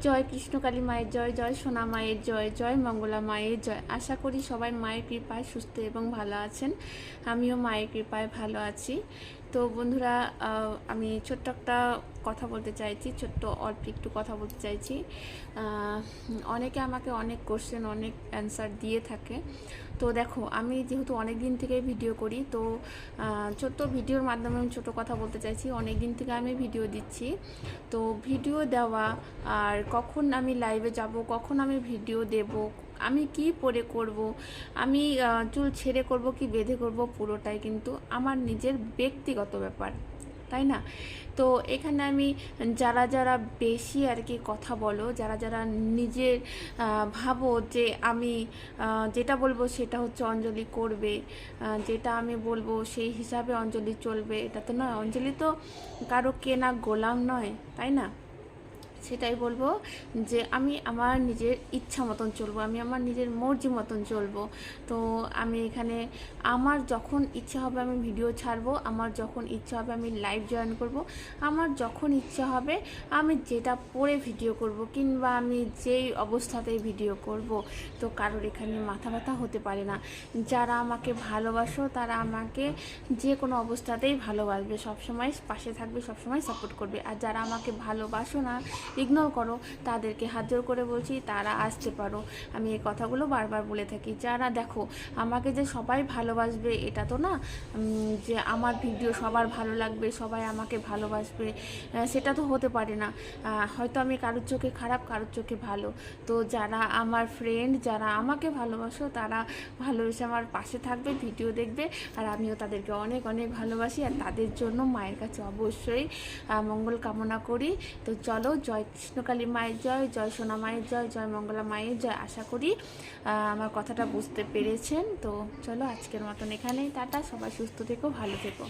জয় কৃষ্ণকালী মায়ের জয়, জয় সোনা মায়ের জয়, জয় মঙ্গলা মায়ের জয়। আশা করি সবাই মায়ের কৃপায় সুস্থ এবং ভালো আছেন। আমিও মায়ের কৃপায় ভালো আছি। তো বন্ধুরা, আমি ছোট্ট একটা কথা বলতে চাইছি, ছোট্ট অল্প একটু কথা বলতে চাইছি। অনেকে আমাকে অনেক কোশ্চেন, অনেক অ্যান্সার দিয়ে থাকে। তো দেখো, আমি যেহেতু অনেক দিন থেকে ভিডিও করি, তো ছোট্ট ভিডিওর মাধ্যমে আমি ছোটো কথা বলতে চাইছি। অনেক দিন থেকে আমি ভিডিও দিচ্ছি, তো ভিডিও দেওয়া আর কখন আমি লাইভে যাব, কখন আমি ভিডিও দেব, আমি কি পরে করব, আমি চুল ছেড়ে করব কি বেঁধে করব, পুরোটাই কিন্তু আমার নিজের ব্যক্তিগত ব্যাপার, তাই না? তো এখানে আমি যারা যারা বেশি আর কি কথা বলো, যারা যারা নিজের ভাবো যে আমি যেটা বলবো সেটা হচ্ছে অঞ্জলি করবে, যেটা আমি বলবো সেই হিসাবে অঞ্জলি চলবে, এটা তো নয়। অঞ্জলি তো কারো কেনা গোলাম নয়, তাই না? সেটাই বলবো যে আমি আমার নিজের ইচ্ছা মতন চলবো, আমি আমার নিজের মর্জি মতন চলবো। তো আমি এখানে আমার যখন ইচ্ছা হবে আমি ভিডিও ছাড়বো, আমার যখন ইচ্ছা হবে আমি লাইভ জয়েন করব, আমার যখন ইচ্ছা হবে আমি যেটা পরে ভিডিও করব, কিংবা আমি যেই অবস্থাতেই ভিডিও করব। তো কারোর এখানে মাথা ব্যথা হতে পারে না। যারা আমাকে ভালোবাসো তারা আমাকে যে কোনো অবস্থাতেই ভালোবাসবে, সবসময় পাশে থাকবে, সবসময় সাপোর্ট করবে। আর যারা আমাকে ভালোবাসো না, ইগনোর করো, তাদেরকে হাত জোর করে বলছি তারা আসতে পারো। আমি এই কথাগুলো বারবার বলে থাকি। যারা দেখো, আমাকে যে সবাই ভালোবাসবে এটা তো না, যে আমার ভিডিও সবার ভালো লাগবে, সবাই আমাকে ভালোবাসবে, সেটা তো হতে পারে না। হয়তো আমি কারোর চোখে খারাপ, কারোর চোখে ভালো। তো যারা আমার ফ্রেন্ড, যারা আমাকে ভালোবাসো, তারা ভালোবেসে আমার পাশে থাকবে, ভিডিও দেখবে, আর আমিও তাদেরকে অনেক অনেক ভালোবাসি। আর তাদের জন্য মায়ের কাছে অবশ্যই মঙ্গল কামনা করি। তো চলো, জয় কৃষ্ণকালী মায়ের জয়, জয় সোনা মায়ের জয়, জয় মঙ্গলা মায়ের জয়। আশা করি আমার কথাটা বুঝতে পেরেছেন। তো চলো, আজকের মতন এখানেই টাটা। সবাই সুস্থ থেকো, ভালো থেকো।